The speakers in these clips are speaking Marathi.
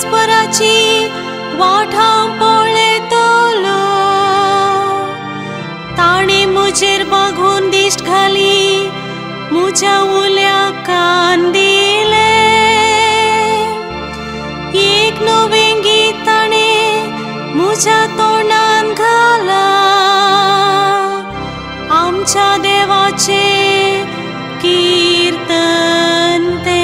परस्पराची वाठां पळयतलो ताणे म्हजेर बघून दिश्ट घाली म्हज्या उल्या कान दिले एक नवें गीत ताणे म्हज्या तोंडान घाला आमच्या देवाचे कीर्तन ते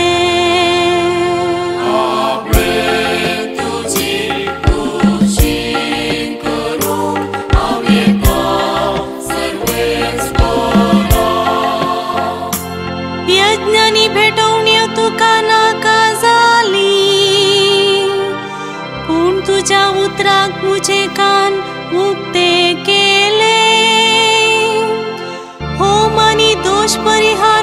यज्ञानी भेटवण्यो तुका नाका जाली पूण तुज्या उतराक म्हजे कान उक्ते केले होम आनी दोश परिहार